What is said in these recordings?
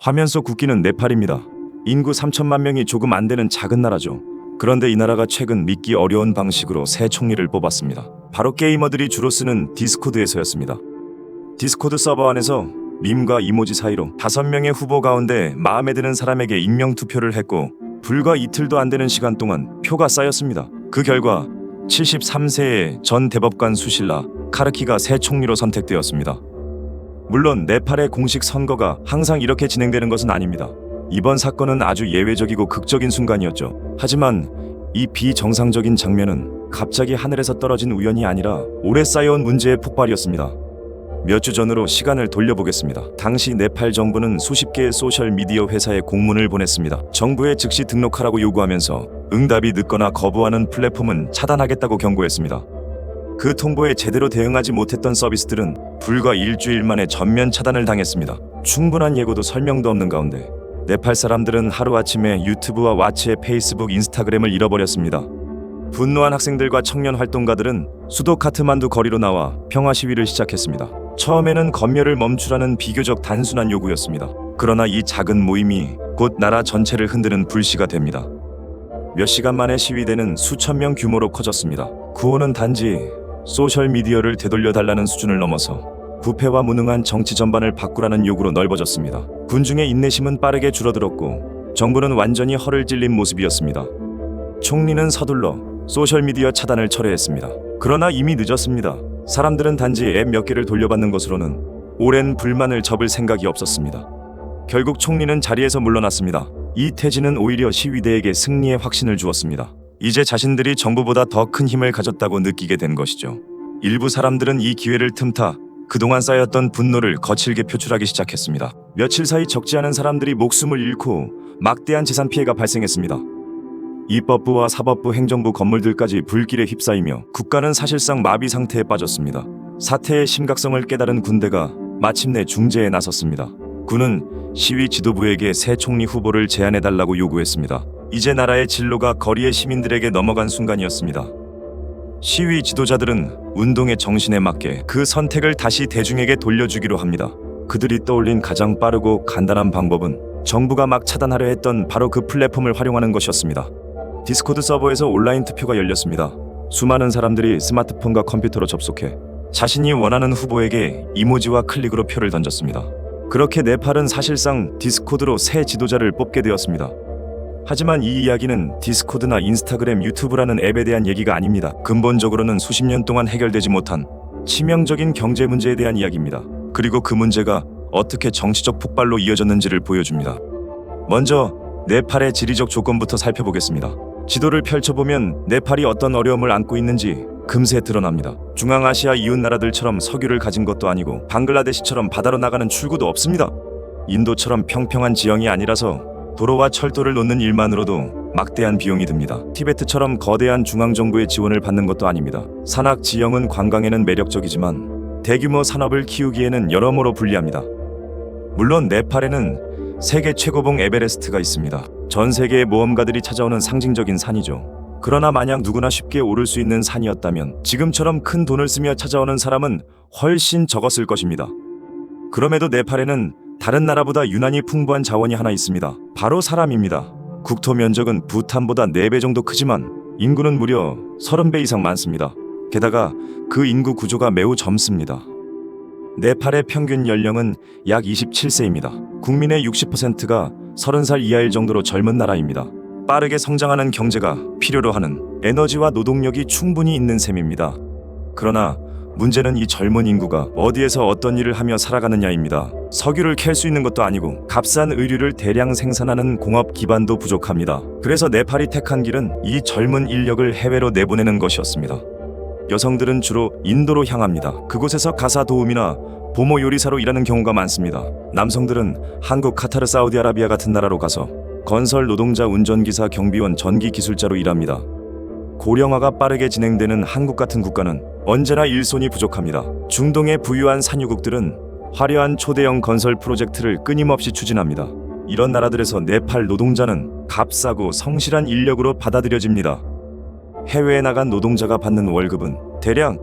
화면 속 국기는 네팔입니다. 인구 3천만 명이 조금 안 되는 작은 나라죠. 그런데 이 나라가 최근 믿기 어려운 방식으로 새 총리를 뽑았습니다. 바로 게이머들이 주로 쓰는 디스코드에서였습니다. 디스코드 서버 안에서 밈과 이모지 사이로 5명의 후보 가운데 마음에 드는 사람에게 익명 투표를 했고 불과 이틀도 안 되는 시간 동안 표가 쌓였습니다. 그 결과 73세의 전 대법관 수실라 카르키가 새 총리로 선택되었습니다. 물론 네팔의 공식 선거가 항상 이렇게 진행되는 것은 아닙니다. 이번 사건은 아주 예외적이고 극적인 순간이었죠. 하지만 이 비정상적인 장면은 갑자기 하늘에서 떨어진 우연이 아니라 오래 쌓여온 문제의 폭발이었습니다. 몇 주 전으로 시간을 돌려보겠습니다. 당시 네팔 정부는 수십 개의 소셜미디어 회사에 공문을 보냈습니다. 정부에 즉시 등록하라고 요구하면서 응답이 늦거나 거부하는 플랫폼은 차단하겠다고 경고했습니다. 그 통보에 제대로 대응하지 못했던 서비스들은 불과 일주일 만에 전면 차단을 당했습니다. 충분한 예고도 설명도 없는 가운데 네팔 사람들은 하루아침에 유튜브와 왓츠앱, 페이스북, 인스타그램을 잃어버렸습니다. 분노한 학생들과 청년 활동가들은 수도 카트만두 거리로 나와 평화 시위를 시작했습니다. 처음에는 검열을 멈추라는 비교적 단순한 요구였습니다. 그러나 이 작은 모임이 곧 나라 전체를 흔드는 불씨가 됩니다. 몇 시간 만에 시위대는 수천 명 규모로 커졌습니다. 구호는 단지 소셜미디어를 되돌려달라는 수준을 넘어서 부패와 무능한 정치 전반을 바꾸라는 요구로 넓어졌습니다. 군중의 인내심은 빠르게 줄어들었고 정부는 완전히 허를 찔린 모습이었습니다. 총리는 서둘러 소셜미디어 차단을 철회했습니다. 그러나 이미 늦었습니다. 사람들은 단지 앱 몇 개를 돌려받는 것으로는 오랜 불만을 접을 생각이 없었습니다. 결국 총리는 자리에서 물러났습니다. 이 퇴진은 오히려 시위대에게 승리의 확신을 주었습니다. 이제 자신들이 정부보다 더 큰 힘을 가졌다고 느끼게 된 것이죠. 일부 사람들은 이 기회를 틈타 그동안 쌓였던 분노를 거칠게 표출하기 시작했습니다. 며칠 사이 적지 않은 사람들이 목숨을 잃고 막대한 재산 피해가 발생했습니다. 입법부와 사법부, 행정부 건물들까지 불길에 휩싸이며 국가는 사실상 마비 상태에 빠졌습니다. 사태의 심각성을 깨달은 군대가 마침내 중재에 나섰습니다. 군은 시위 지도부에게 새 총리 후보를 제안해달라고 요구했습니다. 이제 나라의 진로가 거리의 시민들에게 넘어간 순간이었습니다. 시위 지도자들은 운동의 정신에 맞게 그 선택을 다시 대중에게 돌려주기로 합니다. 그들이 떠올린 가장 빠르고 간단한 방법은 정부가 막 차단하려 했던 바로 그 플랫폼을 활용하는 것이었습니다. 디스코드 서버에서 온라인 투표가 열렸습니다. 수많은 사람들이 스마트폰과 컴퓨터로 접속해 자신이 원하는 후보에게 이모지와 클릭으로 표를 던졌습니다. 그렇게 네팔은 사실상 디스코드로 새 지도자를 뽑게 되었습니다. 하지만 이 이야기는 디스코드나 인스타그램, 유튜브라는 앱에 대한 얘기가 아닙니다. 근본적으로는 수십 년 동안 해결되지 못한 치명적인 경제 문제에 대한 이야기입니다. 그리고 그 문제가 어떻게 정치적 폭발로 이어졌는지를 보여줍니다. 먼저 네팔의 지리적 조건부터 살펴보겠습니다. 지도를 펼쳐보면 네팔이 어떤 어려움을 안고 있는지 금세 드러납니다. 중앙아시아 이웃 나라들처럼 석유를 가진 것도 아니고 방글라데시처럼 바다로 나가는 출구도 없습니다. 인도처럼 평평한 지형이 아니라서 도로와 철도를 놓는 일만으로도 막대한 비용이 듭니다. 티베트처럼 거대한 중앙정부의 지원을 받는 것도 아닙니다. 산악 지형은 관광에는 매력적이지만 대규모 산업을 키우기에는 여러모로 불리합니다. 물론 네팔에는 세계 최고봉 에베레스트가 있습니다. 전 세계의 모험가들이 찾아오는 상징적인 산이죠. 그러나 만약 누구나 쉽게 오를 수 있는 산이었다면 지금처럼 큰 돈을 쓰며 찾아오는 사람은 훨씬 적었을 것입니다. 그럼에도 네팔에는 다른 나라보다 유난히 풍부한 자원이 하나 있습니다. 바로 사람입니다. 국토 면적은 부탄보다 4배 정도 크지만 인구는 무려 30배 이상 많습니다. 게다가 그 인구 구조가 매우 젊습니다. 네팔의 평균 연령은 약 27세입니다. 국민의 60%가 30살 이하일 정도로 젊은 나라입니다. 빠르게 성장하는 경제가 필요로 하는 에너지와 노동력이 충분히 있는 셈입니다. 그러나 문제는 이 젊은 인구가 어디에서 어떤 일을 하며 살아가느냐입니다. 석유를 캘 수 있는 것도 아니고 값싼 의류를 대량 생산하는 공업 기반도 부족합니다. 그래서 네팔이 택한 길은 이 젊은 인력을 해외로 내보내는 것이었습니다. 여성들은 주로 인도로 향합니다. 그곳에서 가사 도우미나 보모 요리사로 일하는 경우가 많습니다. 남성들은 한국, 카타르, 사우디아라비아 같은 나라로 가서 건설 노동자, 운전기사, 경비원, 전기 기술자로 일합니다. 고령화가 빠르게 진행되는 한국 같은 국가는 언제나 일손이 부족합니다. 중동의 부유한 산유국들은 화려한 초대형 건설 프로젝트를 끊임없이 추진합니다. 이런 나라들에서 네팔 노동자는 값싸고 성실한 인력으로 받아들여집니다. 해외에 나간 노동자가 받는 월급은 대략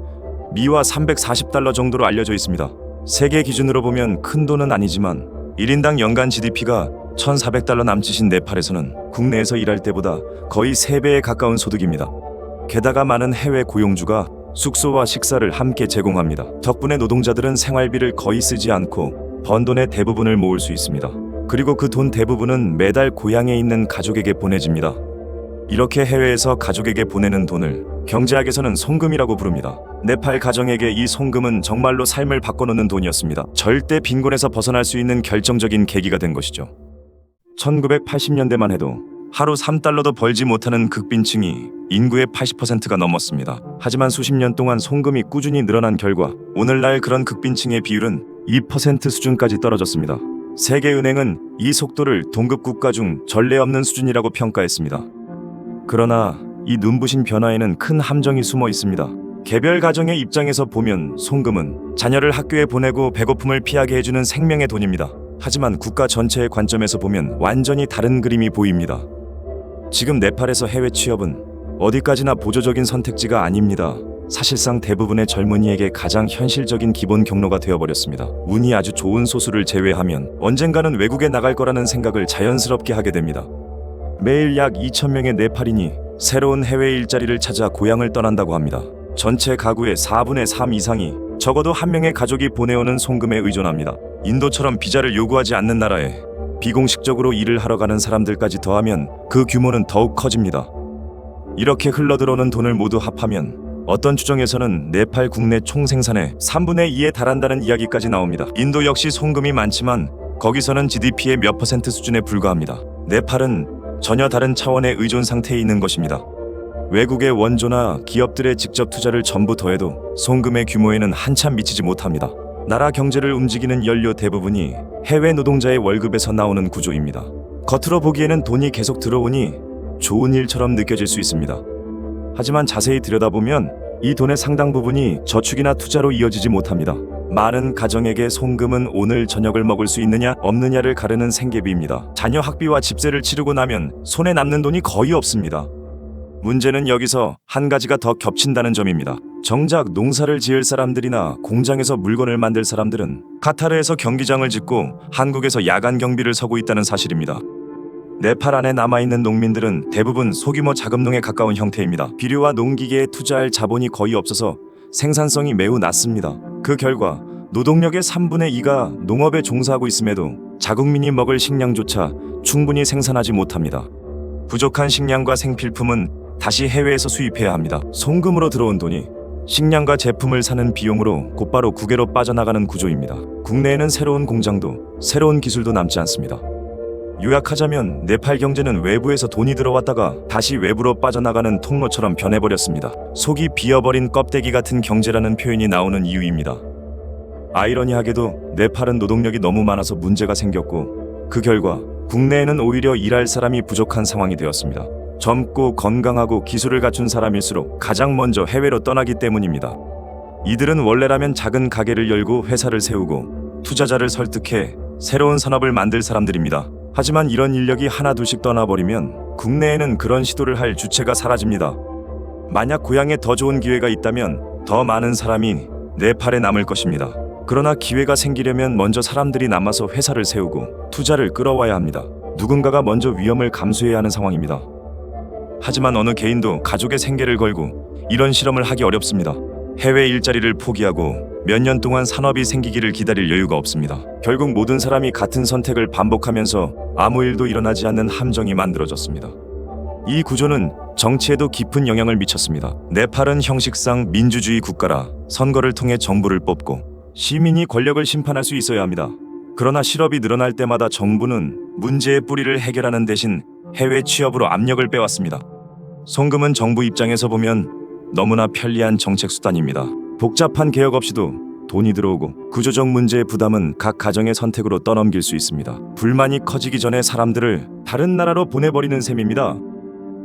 미화 $340 정도로 알려져 있습니다. 세계 기준으로 보면 큰 돈은 아니지만 1인당 연간 GDP가 1,400달러 남짓인 네팔에서는 국내에서 일할 때보다 거의 3배에 가까운 소득입니다. 게다가 많은 해외 고용주가 숙소와 식사를 함께 제공합니다. 덕분에 노동자들은 생활비를 거의 쓰지 않고 번 돈의 대부분을 모을 수 있습니다. 그리고 그 돈 대부분은 매달 고향에 있는 가족에게 보내집니다. 이렇게 해외에서 가족에게 보내는 돈을 경제학에서는 송금이라고 부릅니다. 네팔 가정에게 이 송금은 정말로 삶을 바꿔놓는 돈이었습니다. 절대 빈곤에서 벗어날 수 있는 결정적인 계기가 된 것이죠. 1980년대만 해도 하루 3달러도 벌지 못하는 극빈층이 인구의 80%가 넘었습니다. 하지만 수십 년 동안 송금이 꾸준히 늘어난 결과 오늘날 그런 극빈층의 비율은 2% 수준까지 떨어졌습니다. 세계은행은 이 속도를 동급 국가 중 전례 없는 수준이라고 평가했습니다. 그러나 이 눈부신 변화에는 큰 함정이 숨어 있습니다. 개별 가정의 입장에서 보면 송금은 자녀를 학교에 보내고 배고픔을 피하게 해주는 생명의 돈입니다. 하지만 국가 전체의 관점에서 보면 완전히 다른 그림이 보입니다. 지금 네팔에서 해외 취업은 어디까지나 보조적인 선택지가 아닙니다. 사실상 대부분의 젊은이에게 가장 현실적인 기본 경로가 되어버렸습니다. 운이 아주 좋은 소수를 제외하면 언젠가는 외국에 나갈 거라는 생각을 자연스럽게 하게 됩니다. 매일 약 2,000명의 네팔인이 새로운 해외 일자리를 찾아 고향을 떠난다고 합니다. 전체 가구의 4분의 3 이상이 적어도 한 명의 가족이 보내오는 송금에 의존합니다. 인도처럼 비자를 요구하지 않는 나라에 비공식적으로 일을 하러 가는 사람들까지 더하면 그 규모는 더욱 커집니다. 이렇게 흘러들어오는 돈을 모두 합하면 어떤 추정에서는 네팔 국내 총생산의 3분의 2에 달한다는 이야기까지 나옵니다. 인도 역시 송금이 많지만 거기서는 GDP의 몇 퍼센트 수준에 불과합니다. 네팔은 전혀 다른 차원의 의존 상태에 있는 것입니다. 외국의 원조나 기업들의 직접 투자를 전부 더해도 송금의 규모에는 한참 미치지 못합니다. 나라 경제를 움직이는 연료 대부분이 해외 노동자의 월급에서 나오는 구조입니다. 겉으로 보기에는 돈이 계속 들어오니 좋은 일처럼 느껴질 수 있습니다. 하지만 자세히 들여다보면 이 돈의 상당 부분이 저축이나 투자로 이어지지 못합니다. 많은 가정에게 송금은 오늘 저녁을 먹을 수 있느냐 없느냐를 가르는 생계비입니다. 자녀 학비와 집세를 치르고 나면 손에 남는 돈이 거의 없습니다. 문제는 여기서 한 가지가 더 겹친다는 점입니다. 정작 농사를 지을 사람들이나 공장에서 물건을 만들 사람들은 카타르에서 경기장을 짓고 한국에서 야간 경비를 서고 있다는 사실입니다. 네팔 안에 남아있는 농민들은 대부분 소규모 자금농에 가까운 형태입니다. 비료와 농기계에 투자할 자본이 거의 없어서 생산성이 매우 낮습니다. 그 결과 노동력의 3분의 2가 농업에 종사하고 있음에도 자국민이 먹을 식량조차 충분히 생산하지 못합니다. 부족한 식량과 생필품은 다시 해외에서 수입해야 합니다. 송금으로 들어온 돈이 식량과 제품을 사는 비용으로 곧바로 국외로 빠져나가는 구조입니다. 국내에는 새로운 공장도 새로운 기술도 남지 않습니다. 요약하자면 네팔 경제는 외부에서 돈이 들어왔다가 다시 외부로 빠져나가는 통로처럼 변해버렸습니다. 속이 비어버린 껍데기 같은 경제라는 표현이 나오는 이유입니다. 아이러니하게도 네팔은 노동력이 너무 많아서 문제가 생겼고 그 결과 국내에는 오히려 일할 사람이 부족한 상황이 되었습니다. 젊고 건강하고 기술을 갖춘 사람일수록 가장 먼저 해외로 떠나기 때문입니다. 이들은 원래라면 작은 가게를 열고 회사를 세우고 투자자를 설득해 새로운 산업을 만들 사람들입니다. 하지만 이런 인력이 하나둘씩 떠나버리면 국내에는 그런 시도를 할 주체가 사라집니다. 만약 고향에 더 좋은 기회가 있다면 더 많은 사람이 네팔에 남을 것입니다. 그러나 기회가 생기려면 먼저 사람들이 남아서 회사를 세우고 투자를 끌어와야 합니다. 누군가가 먼저 위험을 감수해야 하는 상황입니다. 하지만 어느 개인도 가족의 생계를 걸고 이런 실험을 하기 어렵습니다. 해외 일자리를 포기하고 몇 년 동안 산업이 생기기를 기다릴 여유가 없습니다. 결국 모든 사람이 같은 선택을 반복하면서 아무 일도 일어나지 않는 함정이 만들어졌습니다. 이 구조는 정치에도 깊은 영향을 미쳤습니다. 네팔은 형식상 민주주의 국가라 선거를 통해 정부를 뽑고 시민이 권력을 심판할 수 있어야 합니다. 그러나 실업이 늘어날 때마다 정부는 문제의 뿌리를 해결하는 대신 해외 취업으로 압력을 빼왔습니다. 송금은 정부 입장에서 보면 너무나 편리한 정책 수단입니다. 복잡한 개혁 없이도 돈이 들어오고 구조적 문제의 부담은 각 가정의 선택으로 떠넘길 수 있습니다. 불만이 커지기 전에 사람들을 다른 나라로 보내버리는 셈입니다.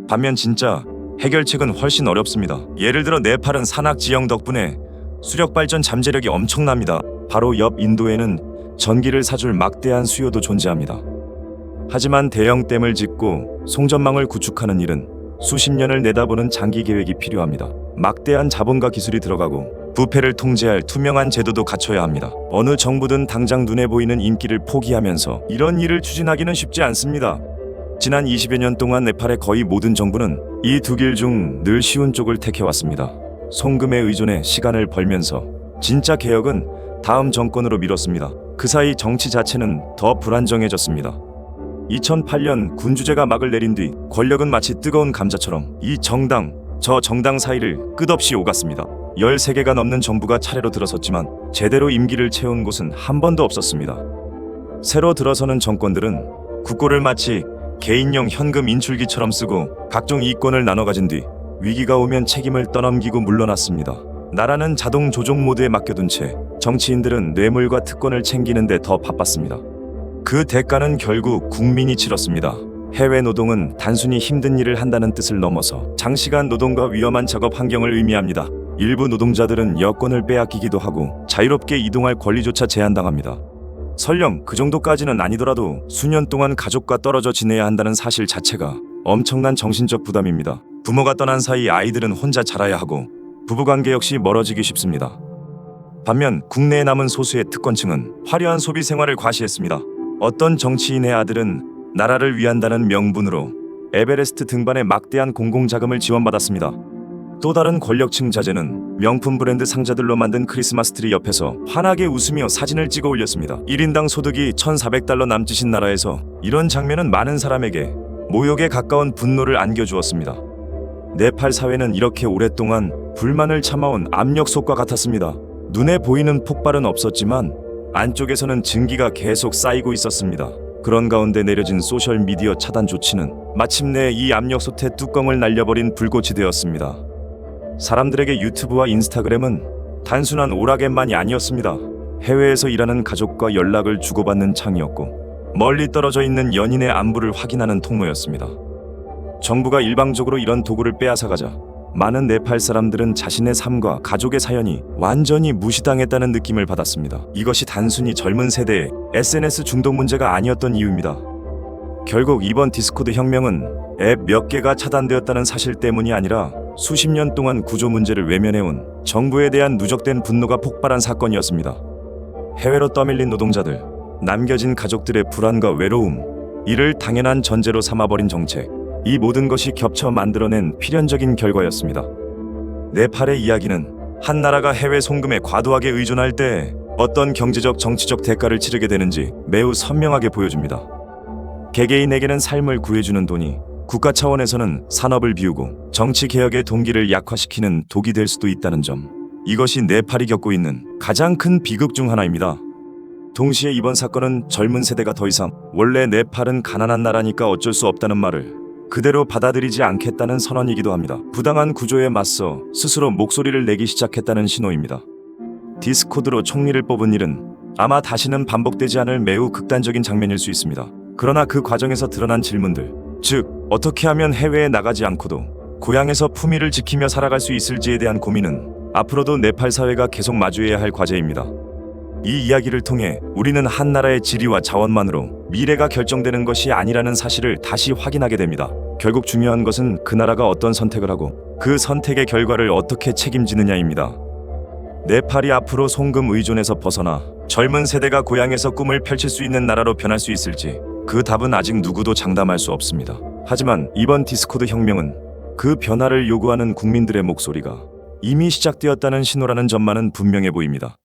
반면 진짜 해결책은 훨씬 어렵습니다. 예를 들어 네팔은 산악 지형 덕분에 수력 발전 잠재력이 엄청납니다. 바로 옆 인도에는 전기를 사줄 막대한 수요도 존재합니다. 하지만 대형댐을 짓고 송전망을 구축하는 일은 수십 년을 내다보는 장기 계획이 필요합니다. 막대한 자본과 기술이 들어가고 부패를 통제할 투명한 제도도 갖춰야 합니다. 어느 정부든 당장 눈에 보이는 인기를 포기하면서 이런 일을 추진하기는 쉽지 않습니다. 지난 20여 년 동안 네팔의 거의 모든 정부는 이 두 길 중 늘 쉬운 쪽을 택해왔습니다. 송금에 의존해 시간을 벌면서 진짜 개혁은 다음 정권으로 미뤘습니다. 그 사이 정치 자체는 더 불안정해졌습니다. 2008년 군주제가 막을 내린 뒤 권력은 마치 뜨거운 감자처럼 이 정당, 저 정당 사이를 끝없이 오갔습니다. 13개가 넘는 정부가 차례로 들어섰지만 제대로 임기를 채운 곳은 한 번도 없었습니다. 새로 들어서는 정권들은 국고를 마치 개인용 현금 인출기처럼 쓰고 각종 이권을 나눠 가진 뒤 위기가 오면 책임을 떠넘기고 물러났습니다. 나라는 자동 조종 모드에 맡겨둔 채 정치인들은 뇌물과 특권을 챙기는 데 더 바빴습니다. 그 대가는 결국 국민이 치렀습니다. 해외 노동은 단순히 힘든 일을 한다는 뜻을 넘어서 장시간 노동과 위험한 작업 환경을 의미합니다. 일부 노동자들은 여권을 빼앗기기도 하고 자유롭게 이동할 권리조차 제한당합니다. 설령 그 정도까지는 아니더라도 수년 동안 가족과 떨어져 지내야 한다는 사실 자체가 엄청난 정신적 부담입니다. 부모가 떠난 사이 아이들은 혼자 자라야 하고 부부관계 역시 멀어지기 쉽습니다. 반면 국내에 남은 소수의 특권층은 화려한 소비 생활을 과시했습니다. 어떤 정치인의 아들은 나라를 위한다는 명분으로 에베레스트 등반에 막대한 공공자금을 지원받았습니다. 또 다른 권력층 자제는 명품 브랜드 상자들로 만든 크리스마스 트리 옆에서 환하게 웃으며 사진을 찍어 올렸습니다. 1인당 소득이 $1,400 남짓인 나라에서 이런 장면은 많은 사람에게 모욕에 가까운 분노를 안겨주었습니다. 네팔 사회는 이렇게 오랫동안 불만을 참아온 압력솥과 같았습니다. 눈에 보이는 폭발은 없었지만 안쪽에서는 증기가 계속 쌓이고 있었습니다. 그런 가운데 내려진 소셜미디어 차단 조치는 마침내 이 압력솥의 뚜껑을 날려버린 불꽃이 되었습니다. 사람들에게 유튜브와 인스타그램은 단순한 오락앱만이 아니었습니다. 해외에서 일하는 가족과 연락을 주고받는 창이었고 멀리 떨어져 있는 연인의 안부를 확인하는 통로였습니다. 정부가 일방적으로 이런 도구를 빼앗아가자 많은 네팔 사람들은 자신의 삶과 가족의 사연이 완전히 무시당했다는 느낌을 받았습니다. 이것이 단순히 젊은 세대의 SNS 중독 문제가 아니었던 이유입니다. 결국 이번 디스코드 혁명은 앱 몇 개가 차단되었다는 사실 때문이 아니라 수십 년 동안 구조 문제를 외면해온 정부에 대한 누적된 분노가 폭발한 사건이었습니다. 해외로 떠밀린 노동자들, 남겨진 가족들의 불안과 외로움, 이를 당연한 전제로 삼아버린 정책, 이 모든 것이 겹쳐 만들어낸 필연적인 결과였습니다. 네팔의 이야기는 한 나라가 해외 송금에 과도하게 의존할 때 어떤 경제적 정치적 대가를 치르게 되는지 매우 선명하게 보여줍니다. 개개인에게는 삶을 구해주는 돈이 국가 차원에서는 산업을 비우고 정치 개혁의 동기를 약화시키는 독이 될 수도 있다는 점, 이것이 네팔이 겪고 있는 가장 큰 비극 중 하나입니다. 동시에 이번 사건은 젊은 세대가 더 이상 원래 네팔은 가난한 나라니까 어쩔 수 없다는 말을 그대로 받아들이지 않겠다는 선언이기도 합니다. 부당한 구조에 맞서 스스로 목소리를 내기 시작했다는 신호입니다. 디스코드로 총리를 뽑은 일은 아마 다시는 반복되지 않을 매우 극단적인 장면일 수 있습니다. 그러나 그 과정에서 드러난 질문들, 즉 어떻게 하면 해외에 나가지 않고도 고향에서 품위를 지키며 살아갈 수 있을지에 대한 고민은 앞으로도 네팔 사회가 계속 마주해야 할 과제입니다. 이 이야기를 통해 우리는 한 나라의 지리와 자원만으로 미래가 결정되는 것이 아니라는 사실을 다시 확인하게 됩니다. 결국 중요한 것은 그 나라가 어떤 선택을 하고 그 선택의 결과를 어떻게 책임지느냐입니다. 네팔이 앞으로 송금 의존에서 벗어나 젊은 세대가 고향에서 꿈을 펼칠 수 있는 나라로 변할 수 있을지 그 답은 아직 누구도 장담할 수 없습니다. 하지만 이번 디스코드 혁명은 그 변화를 요구하는 국민들의 목소리가 이미 시작되었다는 신호라는 점만은 분명해 보입니다.